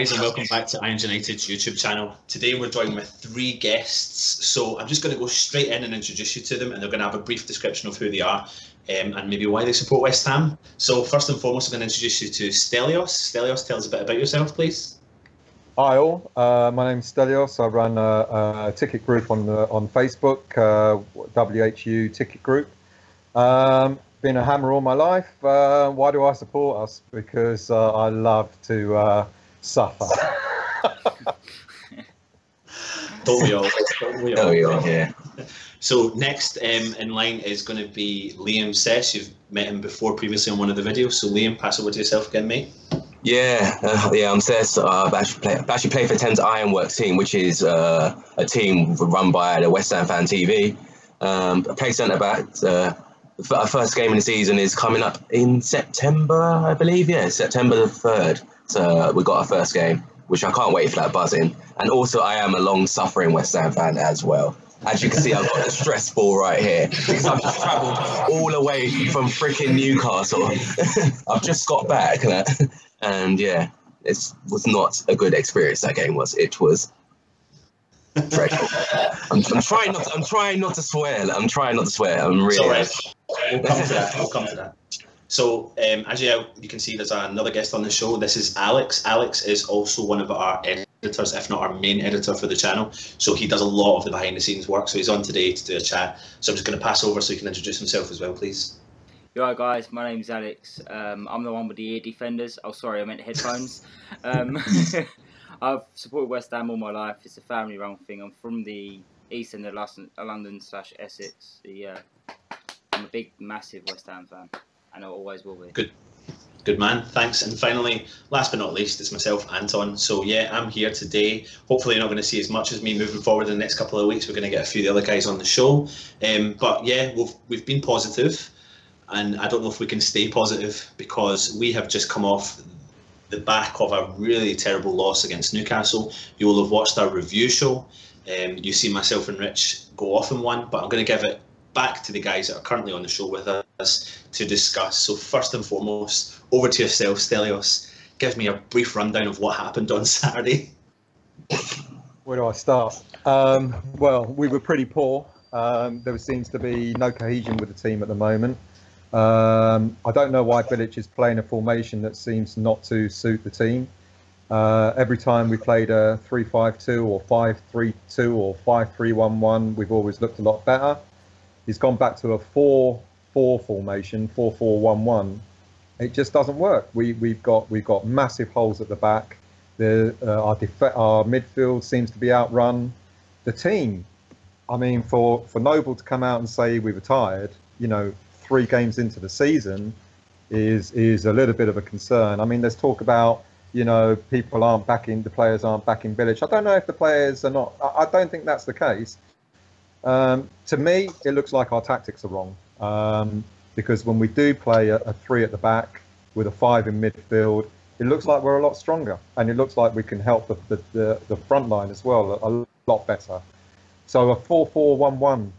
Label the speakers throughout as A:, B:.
A: guys, and welcome back to Irons United's YouTube channel. Today we're joined with 3 guests, so I'm just going to go straight in and introduce you to them, and they're going to have a brief description of who they are and maybe why they support West Ham. So first and foremost, I'm going to introduce you to Stelios. Stelios, tell us a bit about yourself, please.
B: Hi all, my name's Stelios. I run a ticket group on Facebook, WHU Ticket Group. Been a Hammer all my life. Why do I support us? Because I love to suffer.
A: Don't we all?
C: Yeah.
A: So next in line is going to be Liam Sess. You've met him before previously on one of the videos. So Liam, pass over to yourself again, mate.
C: Yeah, I'm Sess. I've actually played for 10's Ironworks team, which is a team run by the West Ham Fan TV. I play centre back. Our first game in the season is coming up in September, I believe. Yeah, September the 3rd. So we got our first game, which I can't wait for that buzzing. And also, I am a long-suffering West Ham fan as well. As you can see, I've got the stress ball right here because I've just travelled all the way from freaking Newcastle. I've just got back, and yeah, it was not a good experience. That game was. It was dreadful. I'm trying not to swear. I'm really.
A: Sorry. We'll come to that. So, as you can see, there's another guest on the show. This is Alex. Alex is also one of our editors, if not our main editor for the channel. So he does a lot of the behind-the-scenes work. So he's on today to do a chat. So I'm just going to pass over so he can introduce himself as well, please.
D: Yeah, hi guys, my name's Alex. I'm the one with the ear defenders. Oh, sorry, I meant headphones. I've supported West Ham all my life. It's a family-run thing. I'm from the east end of London/Essex. I'm a big, massive West Ham fan, and I always will be.
A: Good man, thanks. And finally, last but not least, it's myself, Anton. So yeah, I'm here today. Hopefully you're not going to see as much as me moving forward in the next couple of weeks. We're going to get a few of the other guys on the show. But yeah, we've been positive, and I don't know if we can stay positive because we have just come off the back of a really terrible loss against Newcastle. You will have watched our review show. You see myself and Rich go off in one, but I'm going to give it back to the guys that are currently on the show with us to discuss. So first and foremost, over to yourself, Stelios. Give me a brief rundown of what happened on Saturday.
B: Where do I start? Well, we were pretty poor. There seems to be no cohesion with the team at the moment. I don't know why Bilic is playing a formation that seems not to suit the team. Every time we played a 3-5-2 or 5-3-2 or 5-3-1-1, we've always looked a lot better. He's gone back to a 4-4 formation, 4-4-1-1. It just doesn't work. We've got massive holes at the back. Our midfield seems to be outrun. The team, I mean, for Noble to come out and say we were tired, 3 games into the season is a little bit of a concern. I mean, there's talk about, people aren't backing, the players aren't backing Bilic. I don't know if the players are not. I don't think that's the case. To me, it looks like our tactics are wrong, because when we do play a 3 at the back with a 5 in midfield, it looks like we're a lot stronger, and it looks like we can help the front line as well a lot better. So a 4-4-1-1,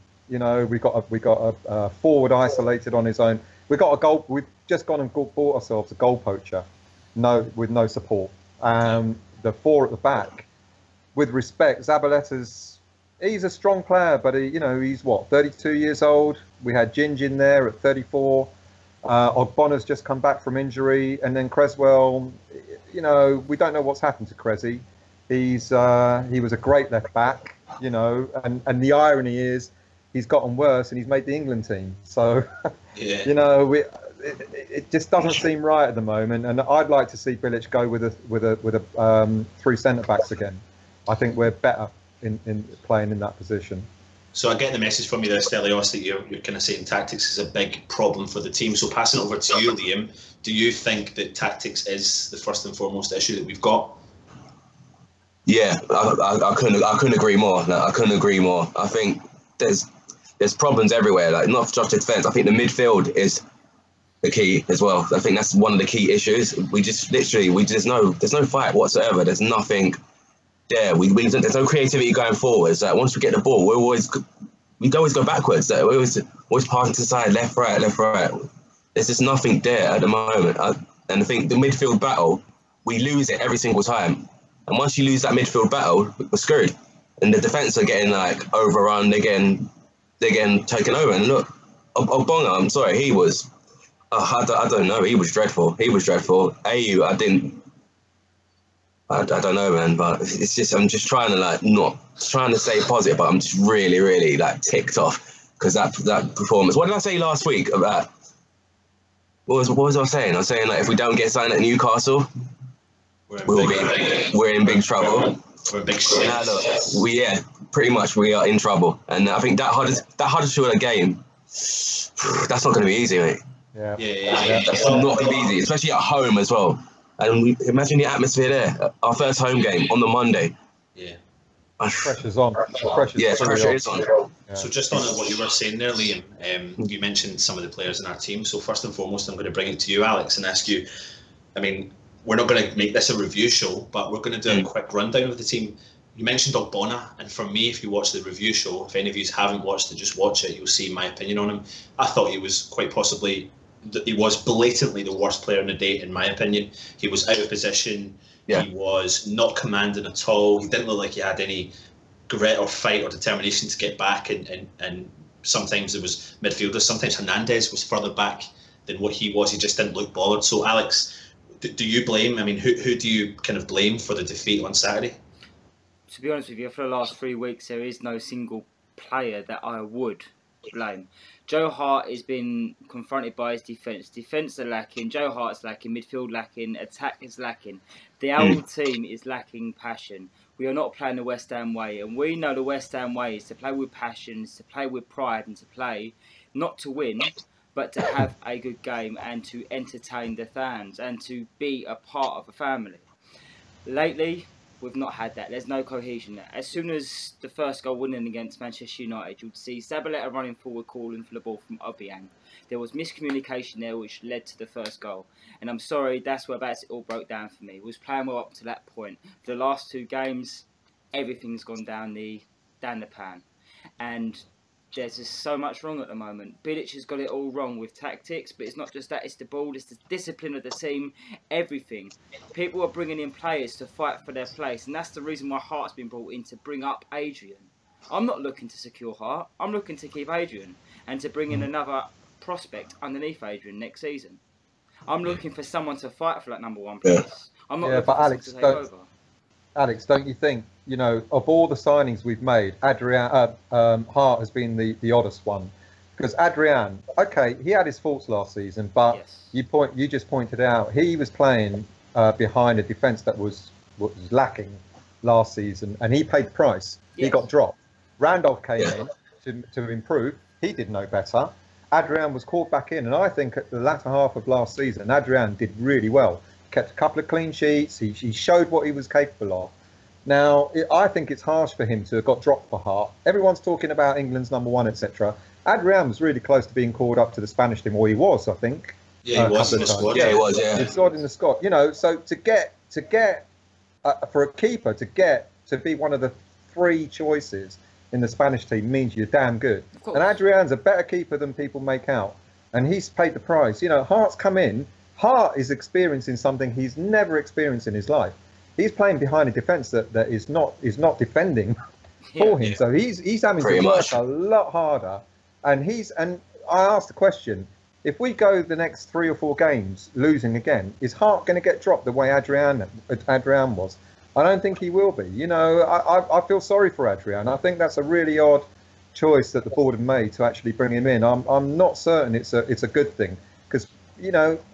B: we got a forward isolated on his own. We got a goal. We've just gone and bought ourselves a goal poacher, with no support. The 4 at the back, with respect, Zabaleta's. He's a strong player, but he's what, 32 years old. We had Ginge in there at 34. Ogbonna's just come back from injury, and then Cresswell. We don't know what's happened to Cressy. He was a great left back, and the irony is he's gotten worse and he's made the England team. So,
A: yeah.
B: It just doesn't seem right at the moment. And I'd like to see Bilic go with a 3 centre backs again. I think we're better in playing in that position.
A: So I get the message from you there, Stelios, that you're kind of saying tactics is a big problem for the team. So passing it over to you, Liam, do you think that tactics is the first and foremost issue that we've got?
C: Yeah, I couldn't agree more. No, I couldn't agree more. I think there's problems everywhere. Like not just defence. I think the midfield is the key as well. I think that's one of the key issues. There's no fight whatsoever. There's nothing there. There's no creativity going forwards. Once we get the ball, we always go backwards. We always passing to the side, left, right. There's just nothing there at the moment. And I think the midfield battle, we lose it every single time. And once you lose that midfield battle, we're screwed. And the defence are getting like overrun. They're getting taken over. And look, Obonga, I'm sorry, he was. I don't know. He was dreadful. AU, I don't know, man. But it's just I'm just trying to not trying to stay positive, but I'm just really, really ticked off because that performance. What did I say last week about? What was I saying? I was saying if we don't get signed at Newcastle, we're in big trouble.
A: We're in big shit.
C: Pretty much we are in trouble. And I think that Huddersfield game, that's not going to be easy, mate.
A: Yeah.
C: That's not going to be easy, especially at home as well. And imagine the atmosphere there. Our first home game on the Monday.
A: Yeah.
B: Pressure's on.
C: Pressure is on.
A: Yeah. So just on what you were saying there, Liam, you mentioned some of the players in our team. So first and foremost, I'm going to bring it to you, Alex, and ask you, I mean, we're not going to make this a review show, but we're going to do a quick rundown of the team. You mentioned Ogbonna, and for me, if you watch the review show, if any of you haven't watched it, just watch it. You'll see my opinion on him. I thought he was he was blatantly the worst player in the day, in my opinion. He was out of position. Yeah. He was not commanding at all. He didn't look like he had any grit or fight or determination to get back. And sometimes it was midfielders. Sometimes Hernandez was further back than what he was. He just didn't look bothered. So, Alex, do you blame? I mean, who do you kind of blame for the defeat on Saturday?
D: To be honest with you, for the last 3 weeks, there is no single player that I would blame. Joe Hart has been confronted by his defence. Defence are lacking. Joe Hart's lacking. Midfield lacking. Attack is lacking. The whole team is lacking passion. We are not playing the West Ham way, and we know the West Ham way is to play with passion, is to play with pride, and to play not to win, but to have a good game and to entertain the fans and to be a part of a family. Lately, we've not had that. There's no cohesion there. As soon as the first goal winning against Manchester United, you'd see Zabaleta running forward, calling for the ball from Obiang. There was miscommunication there, which led to the first goal. And I'm sorry, that's where it all broke down for me. We was playing well up to that point. For the last 2 games, everything's gone down the pan. And there's just so much wrong at the moment. Bilic has got it all wrong with tactics, but it's not just that, it's the ball, it's the discipline of the team, everything. People are bringing in players to fight for their place, and that's the reason why Hart's been brought in, to bring up Adrian. I'm not looking to secure Hart, I'm looking to keep Adrian, and to bring in another prospect underneath Adrian next season. I'm looking for someone to fight for that number 1 place. I'm not looking for someone to take over.
B: Alex, don't you think, of all the signings we've made, Hart has been the oddest one? Because Adrian, okay, he had his faults last season, but yes, you just pointed out he was playing behind a defence that was lacking last season, and he paid the price. Yes. He got dropped. Randolph came in to improve. He did no better. Adrian was caught back in, and I think at the latter half of last season, Adrian did really well. Kept a couple of clean sheets. He showed what he was capable of. Now, I think it's harsh for him to have got dropped for Hart. Everyone's talking about England's number 1, etc. Adrian was really close to being called up to the Spanish team, or he was, I think.
A: Yeah, he was in the squad.
C: Yeah, he was. Yeah,
B: he got in the squad. So to get for a keeper to be one of the 3 choices in the Spanish team means you're damn good. And Adrian's a better keeper than people make out, and he's paid the price. Hart's come in. Hart is experiencing something he's never experienced in his life. He's playing behind a defence that is not defending for him. So he's having to work a lot harder. And I asked the question: if we go the next 3 or 4 games losing again, is Hart going to get dropped the way Adrian was? I don't think he will be. I feel sorry for Adrian. I think that's a really odd choice that the board have made to actually bring him in. I'm not certain it's a good thing, because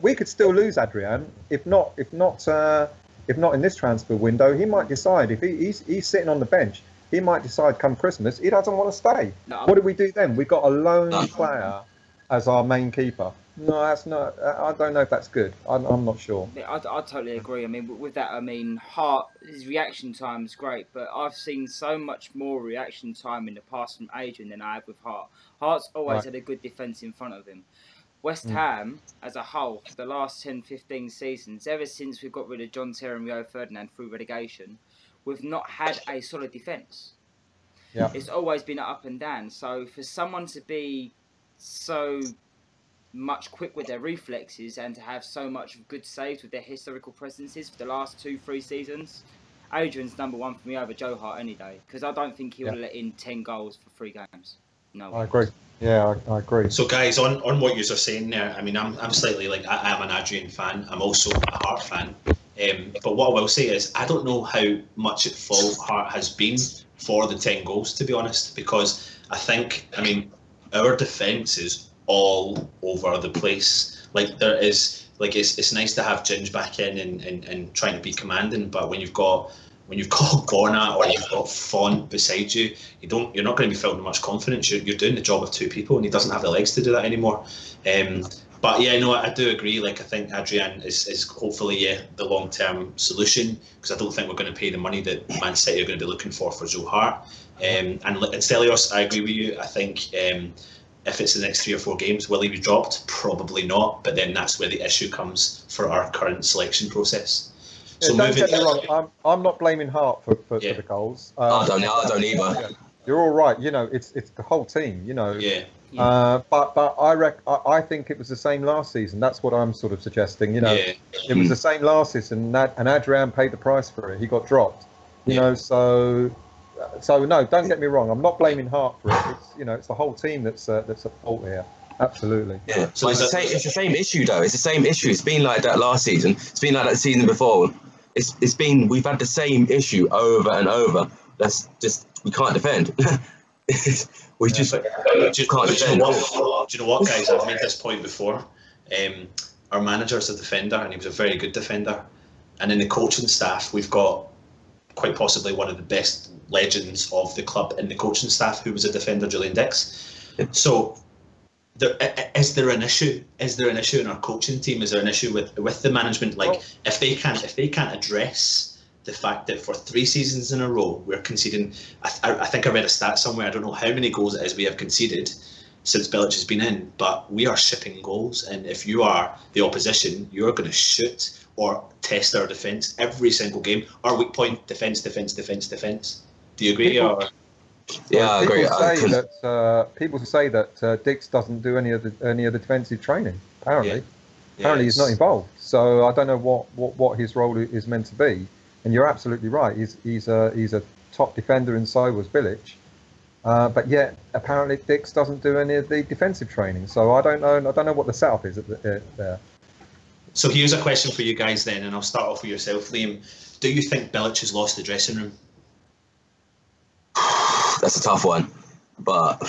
B: we could still lose Adrian if not in this transfer window. He might decide, if he's sitting on the bench, he might decide come Christmas he doesn't want to stay. No. What do we do then? We've got a lone player as our main keeper. No, that's not. I don't know if that's good. I'm not sure.
D: Yeah, I totally agree. I mean, with that, Hart, his reaction time is great, but I've seen so much more reaction time in the past from Adrian than I have with Hart. Hart's always had a good defence in front of him. West Ham, as a whole, for the last 10-15 seasons, ever since we've got rid of John Terry and Rio Ferdinand through relegation, we've not had a solid defence. Yeah. It's always been up and down. So for someone to be so much quick with their reflexes and to have so much good saves with their historical presences for the last 2-3 seasons, Adrian's number one for me over Joe Hart any day, because I don't think he would
B: Yeah.
D: have let in 10 goals for 3 games. No.
B: I agree. Yeah, I agree.
A: So guys, on what you are saying there, I mean, I'm slightly like, I am an Adrian fan. I'm also a Hart fan. But what I will say is, I don't know how much at fault Hart has been for the 10 goals, to be honest, because I think, I mean, our defence is all over the place. Like, there is, like, it's nice to have Ginge back in and trying to be commanding, but when you've got Gornat or you've got Font beside you, you're not going to be felt with much confidence. You're doing the job of 2 people, and he doesn't have the legs to do that anymore. But yeah, no, I do agree. Like, I think Adrian is hopefully the long-term solution, because I don't think we're going to pay the money that Man City are going to be looking for Joe Hart. And Stelios, I agree with you. I think if it's the next 3 or 4 games, will he be dropped? Probably not. But then that's where the issue comes for our current selection process.
B: Yeah,
A: So
B: don't get me wrong. I'm not blaming Hart for the goals.
C: I don't either.
B: Yeah, you're all right. You know, it's the whole team. You know.
A: Yeah.
B: But I think it was the same last season. That's what I'm sort of suggesting. You know, it was the same last season, and Adrian paid the price for it. He got dropped. You know, so no, don't get me wrong. I'm not blaming Hart for it. It's it's the whole team that's at fault here. Absolutely.
C: Yeah. So it's the same issue though. It's the same issue. It's been like that last season. It's been like that season before. We've had the same issue over and over. That's just, we can't defend. We just can't defend.
A: Do you know what, guys? I've made this point before. Our manager's a defender, and he was a very good defender. And in the coaching staff, we've got quite possibly one of the best legends of the club in the coaching staff, who was a defender, Julian Dix. So, is there an issue? Is there an issue in our coaching team? Is there an issue with the management? Like, if they can't address the fact that for 3 seasons in a row we're conceding, I think I read a stat somewhere, I don't know how many goals it is we have conceded since Bilic has been in, but we are shipping goals, and if you are the opposition, you're going to shoot or test our defence every single game. Our weak point, defence. Do you agree?
C: Yeah, I agree.
B: People say that Dix doesn't do any of the defensive training. Apparently he's not involved. So I don't know what his role is meant to be. And you're absolutely right. He's a top defender, and so was Bilic. But yet apparently Dix doesn't do any of the defensive training. So I don't know what the setup is there.
A: So here's a question for you guys then, and I'll start off with yourself, Liam. Do you think Bilic has lost the dressing room?
C: That's a tough one, but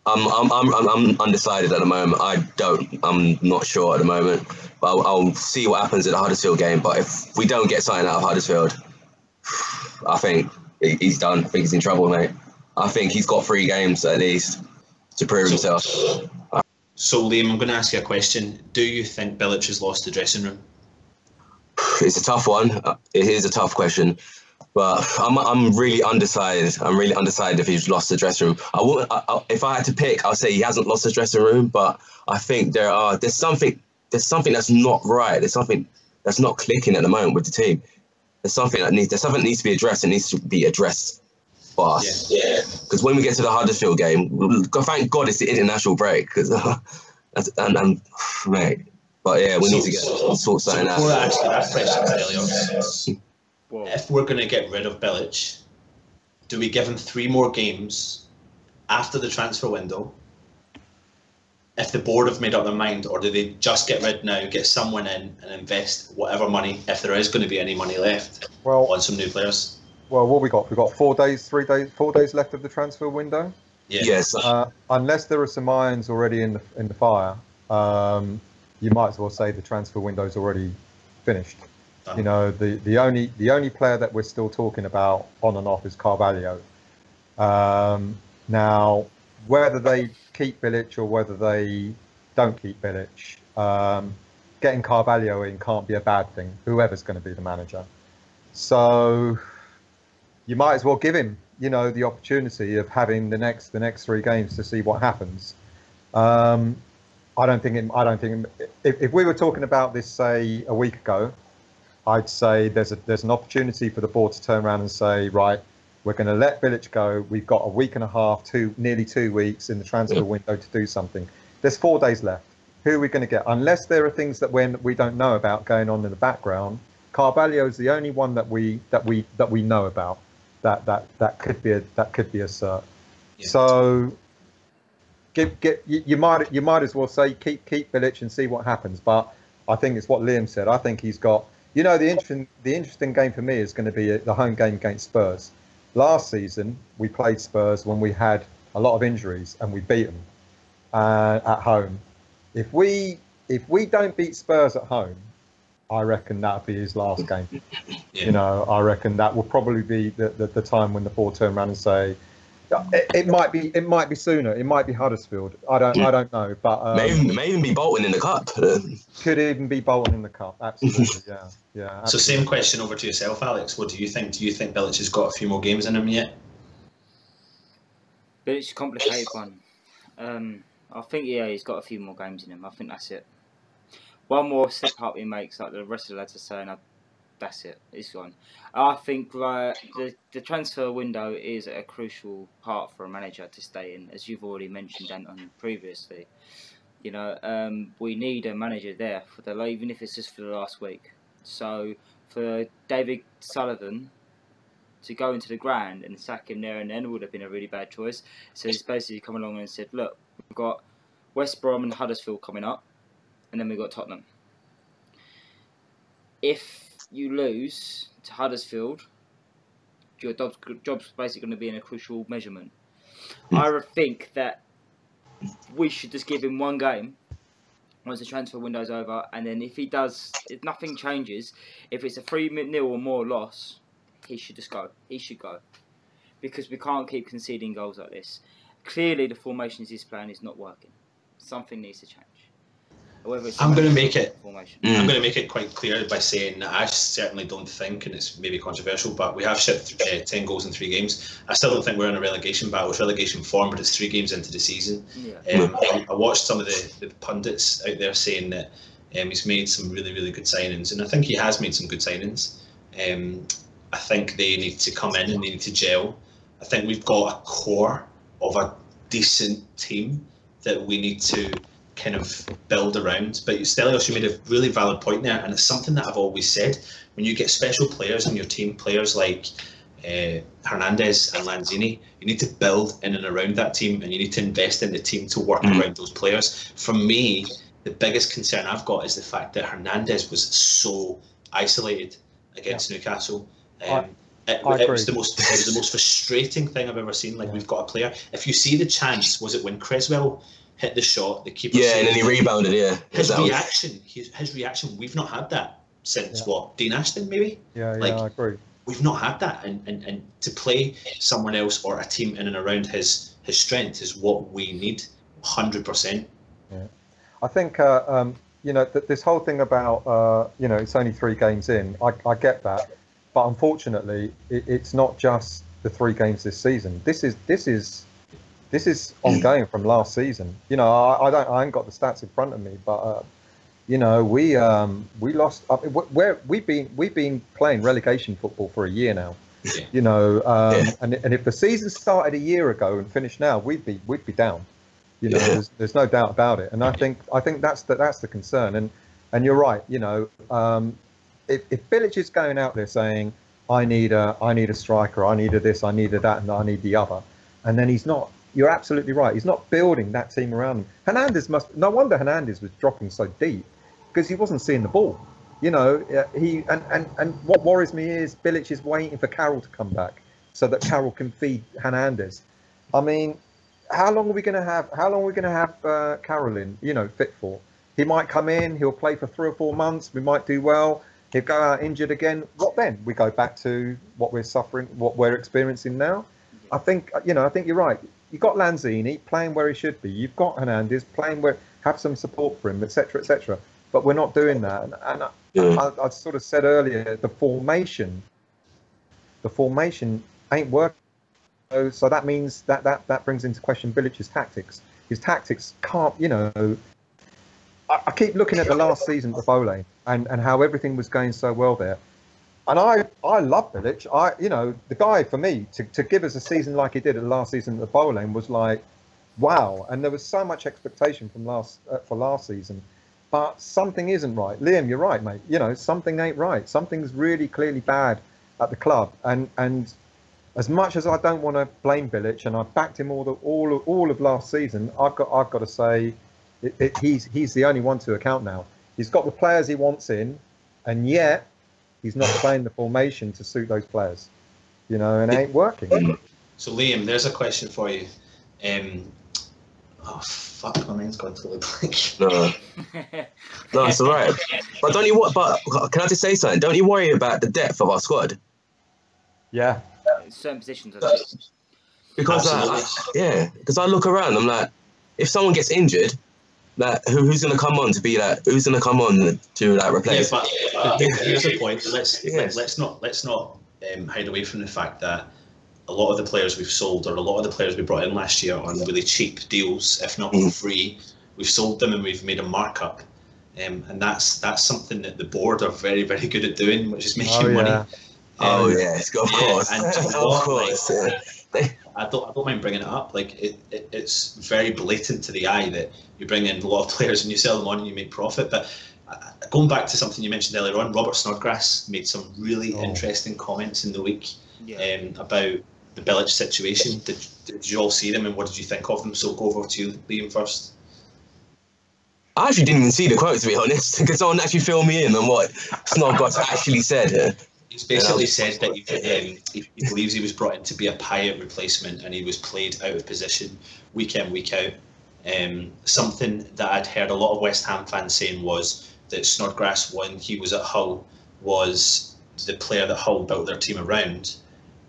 C: I'm undecided at the moment. I'm not sure at the moment, but I'll see what happens at the Huddersfield game. But if we don't get something out of Huddersfield, I think he's done. I think he's in trouble, mate. I think he's got 3 games at least to prove himself.
A: So Liam, I'm going to ask you a question. Do you think Bilic has lost the dressing room?
C: It's a tough one. It is a tough question. But I'm really undecided. I'm really undecided if he's lost the dressing room. If I had to pick, I'll say he hasn't lost the dressing room. But I think there's something that's not right. There's something that's not clicking at the moment with the team. There's something that needs to be addressed. It needs to be addressed fast. Yeah. Because when we get to the Huddersfield game, thank God it's the international break. Mate. But yeah, we need to sort something out.
A: Before I ask you that question, if we're going to get rid of Bilic, do we give him 3 more games after the transfer window if the board have made up their mind, or do they just get rid now, get someone in and invest whatever money, if there is going to be any money left, on some new players?
B: Well, what we got? We got 4 days left of the transfer window.
A: Yeah.
C: Yes.
B: Unless there are some irons already in the fire, you might as well say the transfer window is already finished. You know, the only player that we're still talking about on and off is Carvalho. Now, whether they keep Bilic or whether they don't keep Bilic, getting Carvalho in can't be a bad thing, whoever's going to be the manager. So you might as well give him, the opportunity of having the next 3 games to see what happens. I don't think if we were talking about this, say, a week ago, I'd say there's an opportunity for the board to turn around and say, right, we're going to let Bilic go. We've got a week and a half, nearly 2 weeks in the transfer window to do something. There's 4 days left. Who are we going to get? Unless there are things that we don't know about going on in the background, Carvalho is the only one that we know about that could be a cert. Yeah. So you might as well say keep Bilic and see what happens. But I think it's what Liam said. I think he's got, the interesting game for me is going to be the home game against Spurs. Last season we played Spurs when we had a lot of injuries and we beat them at home. If we don't beat Spurs at home, I reckon that'll be his last game. Yeah. I reckon that will probably be the time when the board turn around and say, it might be sooner. It might be Huddersfield. I don't know, but
C: may even be Bolton in the cup.
B: Could even be Bolton in the cup. Absolutely, yeah. Absolutely.
A: So same question over to yourself, Alex. What do you think? Do you think Bilic has got a few more games in him yet?
D: Bilic is a complicated one. I think he's got a few more games in him. I think that's it. One more step up he makes, like the rest of the lads are saying, that's it. It's gone. I think the transfer window is a crucial part for a manager to stay in, as you've already mentioned, Anton, previously. We need a manager there for even if it's just for the last week. So for David Sullivan to go into the ground and sack him there and then would have been a really bad choice. So he's basically come along and said, look, we've got West Brom and Huddersfield coming up, and then we've got Tottenham. If you lose to Huddersfield, your job's basically going to be in a crucial measurement. I think that we should just give him one game once the transfer window's over, and then if nothing changes, if it's a 3-0 or more loss, he should just go. He should go. Because we can't keep conceding goals like this. Clearly the formations he's playing is not working. Something needs to change.
A: I'm going to make it quite clear by saying that I certainly don't think, and it's maybe controversial, but we have shipped 10 goals in 3 games. I still don't think we're in a relegation battle. It's relegation form, but it's 3 games into the season. Yeah. I watched some of the pundits out there saying that he's made some really, really good signings, and I think he has made some good signings. I think they need to come in and they need to gel. I think we've got a core of a decent team that we need to kind of build around. But Stelios, you made a really valid point there, and it's something that I've always said. When you get special players in your team, players like Hernandez and Lanzini, you need to build in and around that team, and you need to invest in the team to work around those players. For me, the biggest concern I've got is the fact that Hernandez was so isolated against Newcastle. It was the most frustrating thing I've ever seen. Like, we've got a player. If you see the chance, was it when Creswell hit the shot, the keeper?
C: Yeah, and then he rebounded. Yeah,
A: his reaction. We've not had that since Dean Ashton, maybe.
B: Yeah, I agree.
A: We've not had that, and to play someone else or a team in and around his strength is what we need, 100%.
B: Yeah, I think this whole thing about it's only 3 games in. I get that. But unfortunately, it's not just the 3 games this season. This is ongoing from last season. I ain't got the stats in front of me, but we lost. We've been playing relegation football for a year now. And if the season started a year ago and finished now, we'd be down. There's no doubt about it. And I think that's the concern. And you're right. If Bilic is going out there saying, I need a striker, I need this, I need that, and I need the other, and then he's not, you're absolutely right, he's not building that team around him. No wonder Hernandez was dropping so deep, because he wasn't seeing the ball. And what worries me is Bilic is waiting for Carroll to come back so that Carroll can feed Hernandez. I mean, how long are we going to have Carroll in, fit for? He might come in, he'll play for 3 or 4 months, we might do well. He'll go out injured again. What then? We go back to what we're experiencing now. I think you're right. You've got Lanzini playing where he should be. You've got Hernandez playing have some support for him, etc., etc. But we're not doing that. And I sort of said earlier, the formation ain't working. So that means that brings into question Bilic's tactics. His tactics can't, I keep looking at the last season of Bole and how everything was going so well there. And I love Bilic. The guy, for me, to give us a season like he did at the last season at Bole was like, wow. And there was so much expectation for last season. but something isn't right. Liam, you're right, mate. You know, something ain't right. Something's really clearly bad at the club. And as much as I don't want to blame Bilic, and I backed him all of last season, I've got to say, he's the only one to account now. He's got the players he wants in, and yet he's not playing the formation to suit those players. You know, and it ain't working.
A: So Liam, there's a question for you. Oh fuck, my mind's gone totally blank.
C: No, it's all right. But don't you? But can I just say something? Don't you worry about the depth of our squad?
B: Yeah.
D: Certain positions, I think.
C: Because because I look around, I'm like, if someone gets injured, like who's gonna come on to be like? Who's gonna come on to like replace?
A: Yeah, but here's the point. Let's not hide away from the fact that a lot of the players we've sold, or a lot of the players we brought in last year on really cheap deals, if not for free, we've sold them and we've made a markup, and that's something that the board are very, very good at doing, which is making money.
C: Yes, of course.
A: And
C: of course.
A: I don't mind bringing it up. Like it's very blatant to the eye that you bring in a lot of players and you sell them on and you make profit. But going back to something you mentioned earlier on, Robert Snodgrass made some really interesting comments in the week about the Bilic situation. Did you all see them, and what did you think of them? So go over to you, Liam, first.
C: I actually didn't even see the quote, to be honest, because someone actually filled me in on what Snodgrass actually said.
A: He's basically said that he believes he was brought in to be a Payet replacement, and he was played out of position week in, week out. Something that I'd heard a lot of West Ham fans saying was that Snodgrass, when he was at Hull, was the player that Hull built their team around.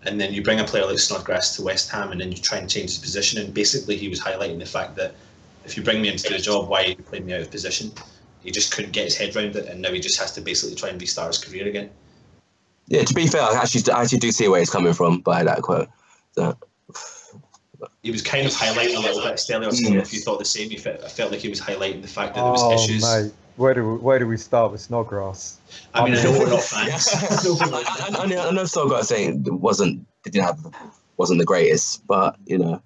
A: And then you bring a player like Snodgrass to West Ham and then you try and change his position. And basically he was highlighting the fact that if you bring me into the job, why are you playing me out of position? He just couldn't get his head around it, and now he just has to basically try and restart his career again.
C: Yeah, to be fair, I actually do see where he's coming from by that quote. So.
A: He was kind of highlighting a little bit, Stelly, or something. If you thought the same, I felt like he was highlighting the fact that there was issues.
B: Mate, where do we start with Snodgrass?
A: I mean, I know we're not fans.
C: I know Snodgrass saying wasn't the greatest, but you know,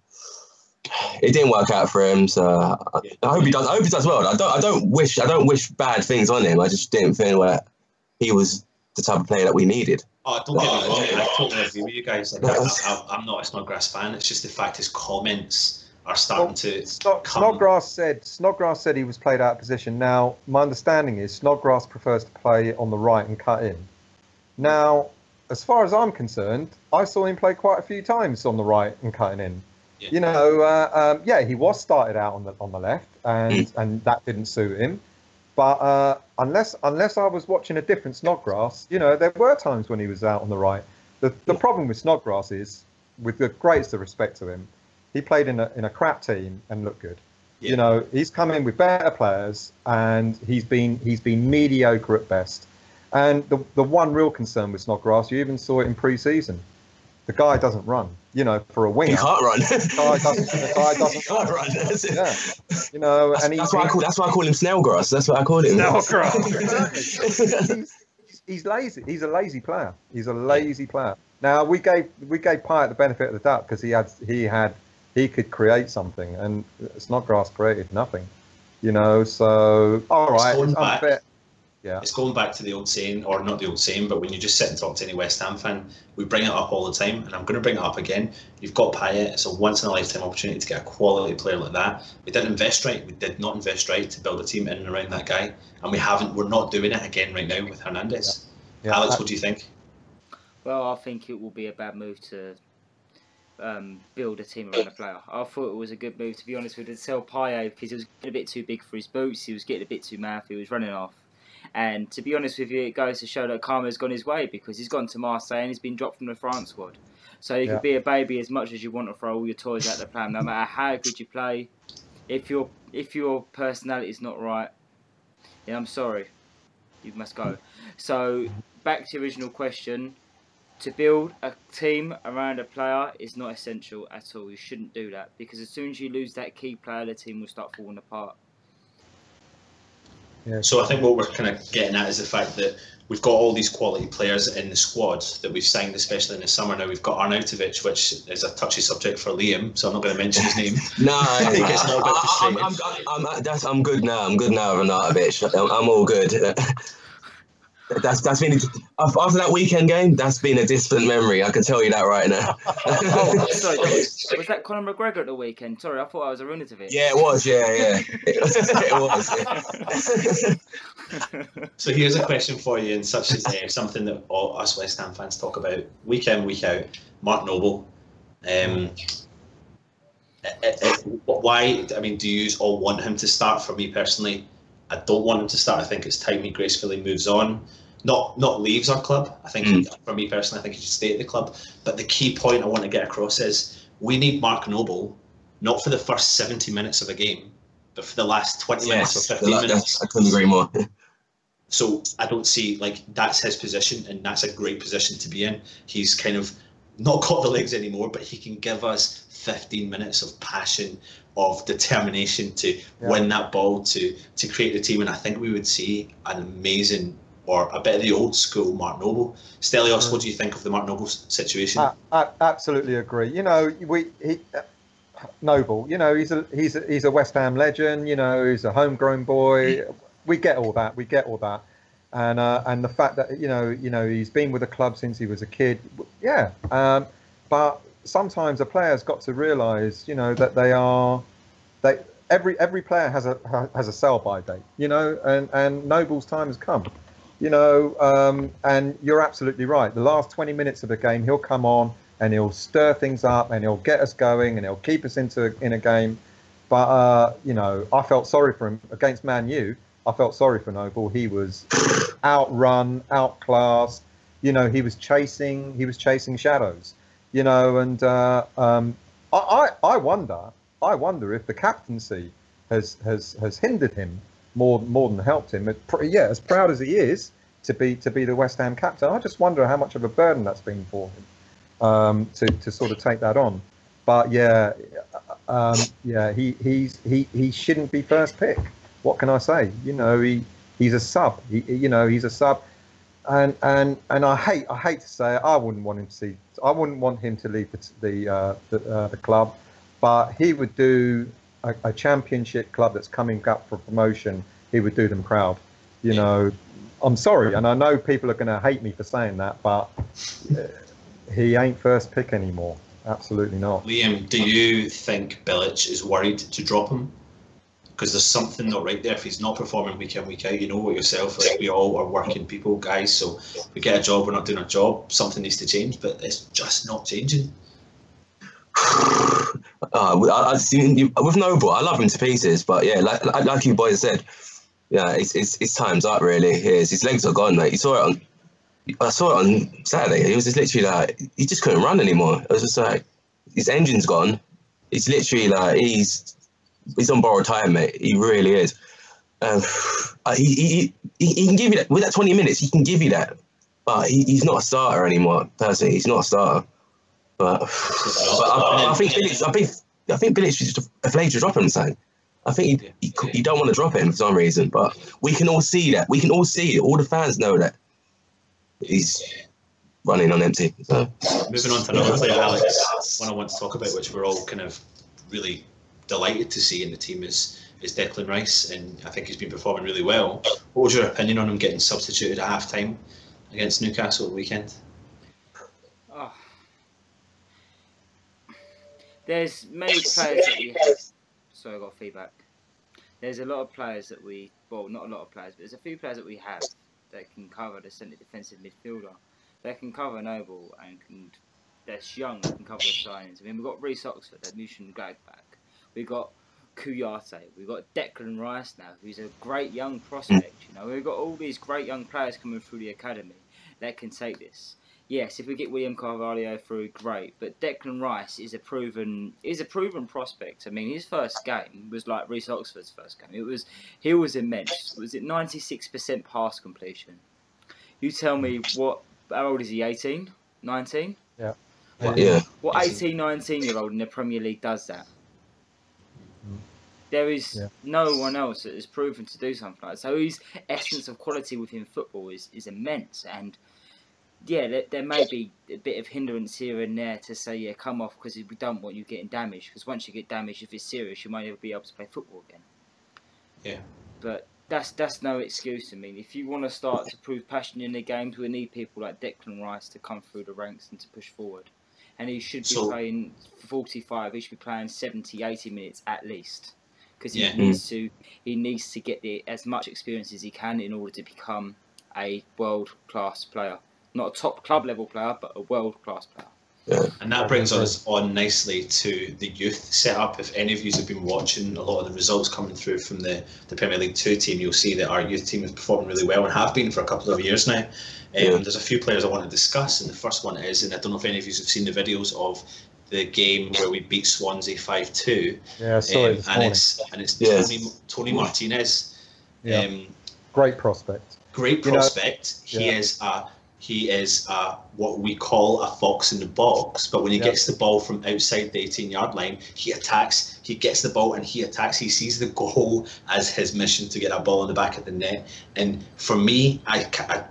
C: it didn't work out for him. So I hope he does. I hope he does well. I don't wish bad things on him. I just didn't feel that he was the type of player that we needed.
A: Oh, don't get me wrong. I totally agree with you guys. Like, I'm not a Snodgrass fan. It's just the fact his comments are starting to
B: Snodgrass said he was played out of position. Now, my understanding is Snodgrass prefers to play on the right and cut in. Now, as far as I'm concerned, I saw him play quite a few times on the right and cutting in. Yeah. You know, he was started out on the left, and that didn't suit him. But unless I was watching a different Snodgrass, you know, there were times when he was out on the right. The problem with Snodgrass is, with the greatest of respect to him, he played in a crap team and looked good. Yeah. You know, he's come in with better players and he's been mediocre at best. And the one real concern with Snodgrass, you even saw it in pre-season. The guy doesn't run. You know, for a winger,
C: he can't run.
B: The guy doesn't run. That's it. Yeah. You know, that's why
C: I call him Snailgrass. That's what I call him.
B: Snailgrass. He's lazy. He's a lazy player. He's a lazy player. Now we gave Payet the benefit of the doubt because he could create something, and Snodgrass created nothing. You know, so all right, it's unfair. Yeah. It's
A: going back to the old saying, or not the old saying, but when you just sit and talk to any West Ham fan, we bring it up all the time, and I'm going to bring it up again. You've got Payet. It's a once-in-a-lifetime opportunity to get a quality player like that. We didn't invest right. We did not invest right to build a team in and around that guy, and we're not doing it again right now with Hernandez. Yeah. Alex, what do you think?
D: Well, I think it will be a bad move to build a team around a player. I thought it was a good move, to be honest with you, to sell Payet because he was getting a bit too big for his boots. He was getting a bit too mouthy. He was running off. And to be honest with you, it goes to show that Karma's gone his way because he's gone to Marseille and he's been dropped from the France squad. So you could be a baby as much as you want to throw all your toys out the pram, no matter how good you play. If your personality is not right, then I'm sorry, you must go. So back to the original question, to build a team around a player is not essential at all. You shouldn't do that because as soon as you lose that key player, the team will start falling apart.
B: Yeah.
A: So I think what we're kind of getting at is the fact that we've got all these quality players in the squad that we've signed, especially in the summer. Now we've got Arnautovic, which is a touchy subject for Liam, so I'm not going to mention his name.
C: No,
A: I think it's a little bit frustrating.
C: I'm good now. I'm good now, Arnautovic. I'm all good. That's been after that weekend game. That's been a distant memory. I can tell you that right now.
D: Oh, sorry, was that Conor McGregor at the weekend? Sorry, I thought I was a Arnautovic.
C: Yeah, it was. Yeah, it was.
A: So here's a question for you, and such as something that all us West Ham fans talk about week in, week out. Mark Noble. Why? I mean, do you all want him to start? For me personally, I don't want him to start. I think it's time he gracefully moves on. Not leaves our club. I think for me personally, I think he should stay at the club. But the key point I want to get across is we need Mark Noble, not for the first 70 minutes of a game, but for the last 20 minutes or 15 minutes.
C: I couldn't agree more.
A: So I don't see, like, that's his position, and that's a great position to be in. He's kind of not got the legs anymore, but he can give us 15 minutes of passion, of determination to win that ball, to create the team. And I think we would see an amazing, or a bit of the old school Mark Noble. Stelios, what do you think of the Mark Noble situation?
B: I absolutely agree. You know, Noble. You know, he's a West Ham legend. You know, he's a homegrown boy. We get all that. And the fact that you know he's been with the club since he was a kid. Yeah. But sometimes a player's got to realise, you know, that every player has a sell-by date. You know, and Noble's time has come. You know, and you're absolutely right. The last 20 minutes of the game, he'll come on and he'll stir things up and he'll get us going and he'll keep us in a game. But you know, I felt sorry for him against Man U. I felt sorry for Noble. He was outrun, outclassed. You know, he was chasing shadows. You know, and I wonder if the captaincy has hindered him more than helped him. Yeah, as proud as he is to be the West Ham captain, I just wonder how much of a burden that's been for him to sort of take that on. But he shouldn't be first pick. What can I say? You know, he's a sub. He's a sub, and I hate to say it, I wouldn't want him to leave the club, but he would do a championship club that's coming up for promotion. He would do them proud. You know, I'm sorry, and I know people are going to hate me for saying that, but he ain't first pick anymore. Absolutely not.
A: Liam, do you think Bilic is worried to drop him? Because there's something not right there. If he's not performing week in, week out, you know what yourself, like, we all are working people, guys, so we get a job, we're not doing our job, something needs to change, but it's just not changing.
C: I've seen with Noble, I love him to pieces, but yeah, like you boys said, yeah, it's time's up really. His legs are gone, mate. I saw it on Saturday. It was just literally like he just couldn't run anymore. It was just like his engine's gone. It's literally like he's on borrowed time, mate. He really is. He can give you that with that 20 minutes. He can give you that, but he's not a starter anymore. Personally, he's not a starter. But I think Bilic is just afraid to drop him, son. I think he don't want to drop him for some reason. But we can all see that. We can all see it. All the fans know that he's running on empty. So.
A: Moving on to another player, Alex, one I want to talk about, which we're all kind of really delighted to see in the team, is Declan Rice, and I think he's been performing really well. What was your opinion on him getting substituted at half time against Newcastle at the weekend?
D: There's many players that we have. Sorry, I got feedback. There's a lot of players that well, not a lot of players, but there's a few players that we have that can cover the centre defensive midfielder. They can cover Noble and that's young, they can cover the signings. I mean, we've got Reece Oxford, that Newton Gag back. We've got Kuyate. We've got Declan Rice now, who's a great young prospect. You know, we've got all these great young players coming through the academy that can take this. Yes, if we get William Carvalho through, great. But Declan Rice is a proven prospect. I mean, his first game was like Reece Oxford's first game. He was immense. Was it 96% pass completion? You tell me how old is he? 18, 19?
B: Yeah.
D: What 18, 19-year-old in the Premier League does that? There is no one else that has proven to do something like that. So his essence of quality within football is immense. And yeah, there may be a bit of hindrance here and there to say, yeah, come off because we don't want you getting damaged. Because once you get damaged, if it's serious, you might never be able to play football again.
A: Yeah.
D: But that's no excuse. I mean, if you want to start to prove passion in the games, we need people like Declan Rice to come through the ranks and to push forward. And he should be playing 45. He should be playing 70, 80 minutes at least, because he needs to get as much experience as he can in order to become a world-class player. Not a top club level player, but a world-class player.
C: Yeah.
A: And that brings us on nicely to the youth setup. If any of you have been watching a lot of the results coming through from the Premier League 2 team, you'll see that our youth team is performing really well and have been for a couple of years now. There's a few players I want to discuss, and the first one is, and I don't know if any of you have seen the videos of the game where we beat Swansea 5-2.
B: Yeah, I saw it this morning.
A: It's Tony Martinez.
B: Yeah. Great prospect.
A: Great prospect. He is what we call a fox in the box, but when he gets the ball from outside the 18-yard line, he attacks, he gets the ball and he attacks. He sees the goal as his mission to get that ball in the back of the net. And for me,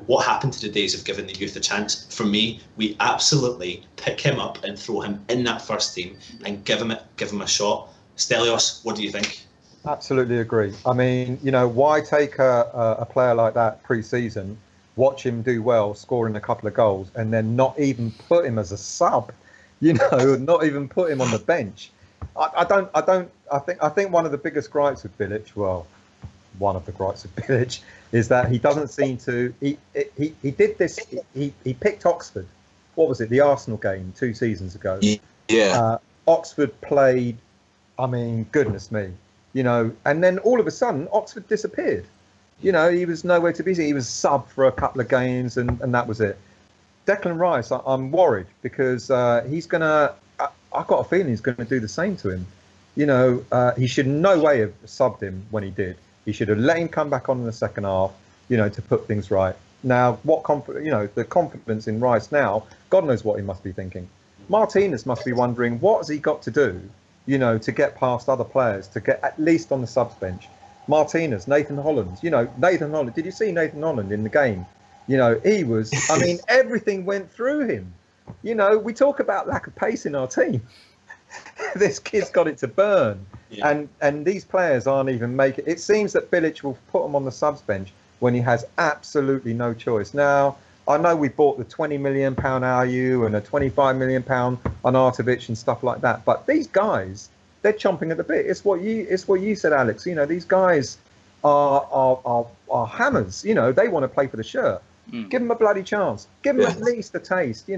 A: what happened to the days of giving the youth a chance? For me, we absolutely pick him up and throw him in that first team and give him a shot. Stelios, what do you think?
B: Absolutely agree. I mean, why take a player like that pre-season, watch him do well, scoring a couple of goals, and then not even put him as a sub, not even put him on the bench. I think one of the biggest gripes with Bilic, is that he doesn't seem to. He did this. He picked Oxford. What was it? The Arsenal game 2 seasons ago.
C: Yeah.
B: Oxford played. I mean, goodness me, and then all of a sudden Oxford disappeared. He was nowhere to be seen. He was subbed for a couple of games, and that was it. Declan Rice, I'm worried because he's going to... I've got a feeling he's going to do the same to him. He should no way have subbed him when he did. He should have let him come back on in the second half, to put things right. Now, the confidence in Rice now, God knows what he must be thinking. Martinez must be wondering, what has he got to do, to get past other players, to get at least on the subs bench. Martinez, Nathan Holland, Nathan Holland. Did you see Nathan Holland in the game? He was, everything went through him. We talk about lack of pace in our team. This kid's got it to burn. Yeah. And these players aren't even making it. It seems that Bilic will put them on the subs bench when he has absolutely no choice. Now, I know we bought the £20 million Ayew and a £25 million on Artovich and stuff like that, but these guys, they're chomping at the bit. It's what you said, Alex. These guys are hammers. They want to play for the shirt. Give them a bloody chance. Give them at least a taste.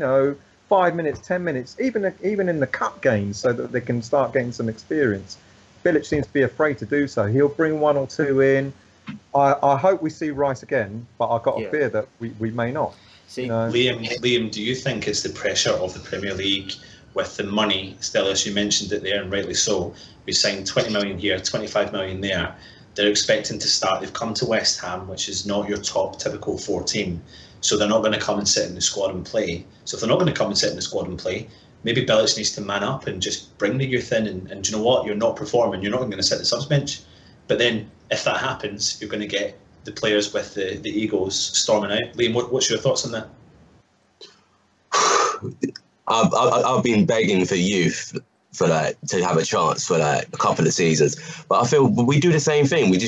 B: 5 minutes, 10 minutes, even in the cup games, so that they can start getting some experience. Bilic seems to be afraid to do so. He'll bring 1 or 2 in. I hope we see Rice again, but I've got a fear that we may not.
A: Liam, do you think it's the pressure of the Premier League? With the money, Stelios, you mentioned it there, and rightly so. We signed 20 million here, 25 million there. They're expecting to start. They've come to West Ham, which is not your top typical 4 team. So they're not going to come and sit in the squad and play. So if they're not going to come and sit in the squad and play, maybe Bilic needs to man up and just bring the youth in. And you know what? You're not performing. You're not going to sit the subs bench. But then if that happens, you're going to get the players with the egos storming out. Liam, what's your thoughts on that?
C: I've been begging for youth to have a chance for a couple of seasons, but I feel we do the same thing. We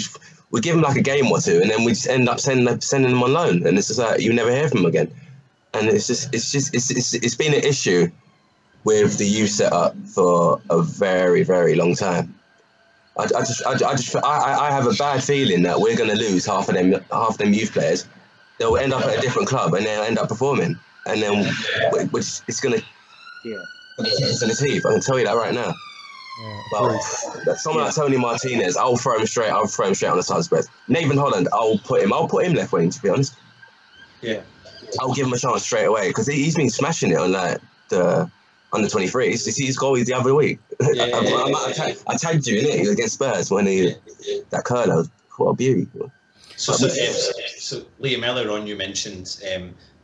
C: give them like a game or 2, and then we just end up sending them on loan, and it's just like you never hear from them again. And it's been an issue with the youth setup for a very, very long time. I have a bad feeling that we're going to lose half of them youth players. They'll end up at a different club and they'll end up performing. And then it's going to teeth. I can tell you that right now. But someone like Tony Martinez, I'll throw him straight on the subs bench. Nathan Holland, I'll put him left wing, to be honest. Yeah. I'll give him a chance straight away because he's been smashing it on the under 23s. He's goal the other week. I tagged you in it against Spurs when that curler was what a beauty.
A: So Liam, earlier on you mentioned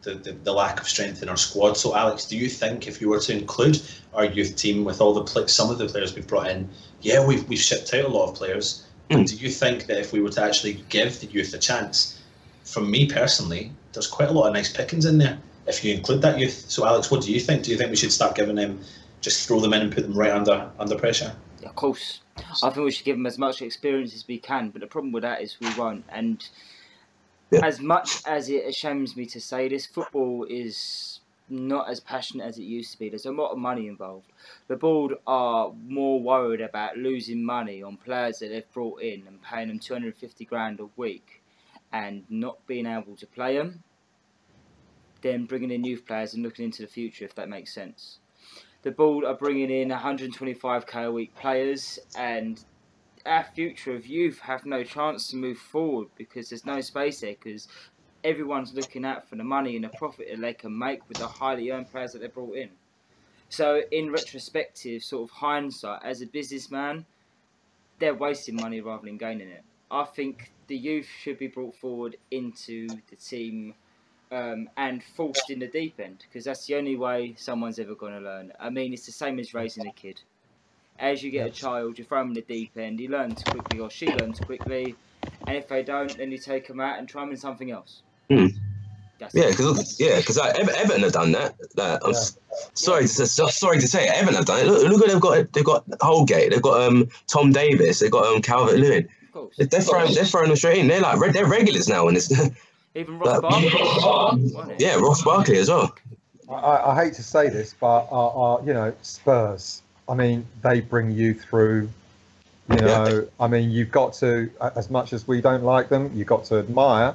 A: the lack of strength in our squad. So, Alex, do you think if you were to include our youth team with all some of the players we've brought in, yeah, we've shipped out a lot of players, but do you think that if we were to actually give the youth a chance, from me personally, there's quite a lot of nice pickings in there if you include that youth. So, Alex, what do you think? Do you think we should start giving them, just throw them in and put them right under pressure?
D: Yeah, of course. I think we should give them as much experience as we can, but the problem with that is we won't. And as much as it shames me to say this, football is not as passionate as it used to be. There's a lot of money involved. The board are more worried about losing money on players that they've brought in and paying them 250 grand a week and not being able to play them, than bringing in youth players and looking into the future, if that makes sense. The board are bringing in 125k a week players, and our future of youth have no chance to move forward because there's no space there, because everyone's looking out for the money and the profit that they can make with the highly earned players that they brought in. So in retrospective, sort of hindsight, as a businessman, they're wasting money rather than gaining it. I think the youth should be brought forward into the team and forced in the deep end, because that's the only way someone's ever going to learn. I mean, it's the same as raising a kid. As you get a child, you throw them in the deep end, he learns quickly or she learns quickly, and if they don't, then you take them out and try them in something else.
C: Because Everton have done that. Sorry to say, Everton have done it. Look what they've got. They've got Holgate. They've got Tom Davis. They've got Calvert-Lewin. They're throwing them straight in. They're regulars now, and it's
D: even Ross Barkley.
C: Yeah, Ross Barkley as well.
B: I hate to say this, but Spurs. I mean, they bring you through. I mean, you've got to, as much as we don't like them, you've got to admire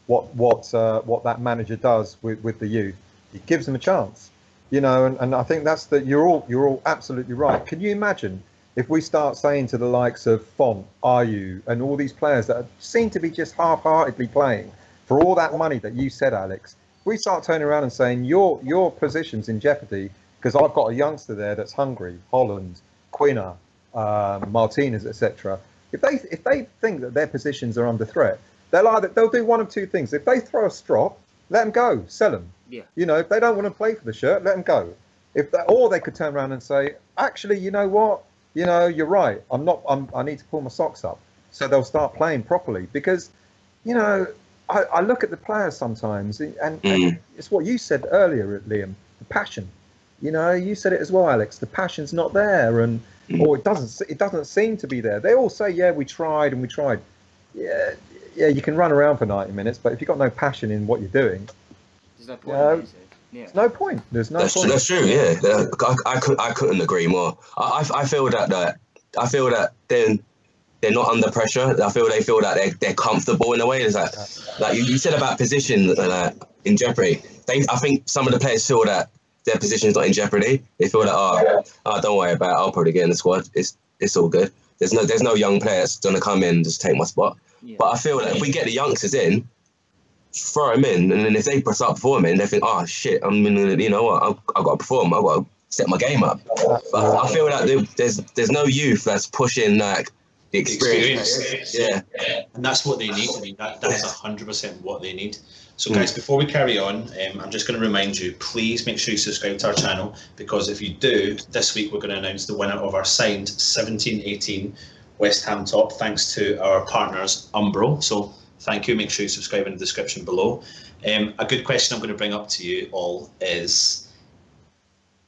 B: what that manager does with the youth. He gives them a chance, and I think that's you're all absolutely right. Can you imagine if we start saying to the likes of Font, Ayew, and all these players that seem to be just half-heartedly playing for all that money that you said, Alex, we start turning around and saying your position's in jeopardy because I've got a youngster there that's hungry, Holland, Quina, Martinez, etc. If they think that their positions are under threat, they'll do one of two things. If they throw a strop, let them go, sell them.
D: Yeah.
B: If they don't want to play for the shirt, let them go. Or they could turn around and say, actually, you know what? You're right. I need to pull my socks up. So they'll start playing properly because, I look at the players sometimes and it's what you said earlier, Liam, the passion. You said it as well, Alex. The passion's not there, or it doesn't seem to be there. They all say, yeah, we tried and we tried. Yeah, you can run around for 90 minutes, but if you've got no passion in what you're doing,
D: there's no point.
B: There's no point. There's no point.
C: That's true. Yeah, I couldn't agree more. I feel that they're not under pressure. They feel that they're comfortable in a way. It's like you said about position in jeopardy. I think some of the players feel that their position's not in jeopardy. They feel that don't worry about it. I'll probably get in the squad. It's all good. There's no young players gonna come in and just take my spot. Yeah. But I feel that if we get the youngsters in, throw them in, and then if they start performing, they think, oh shit, I've got to perform. I've got to set my game up. But I feel like there's no youth that's pushing like the experience. Yeah,
A: and that's what they need. I mean, that is 100% what they need. So guys, before we carry on, I'm just going to remind you, please make sure you subscribe to our channel, because if you do, this week we're going to announce the winner of our signed 17-18 West Ham top, thanks to our partners Umbro. So thank you. Make sure you subscribe in the description below. A good question I'm going to bring up to you all is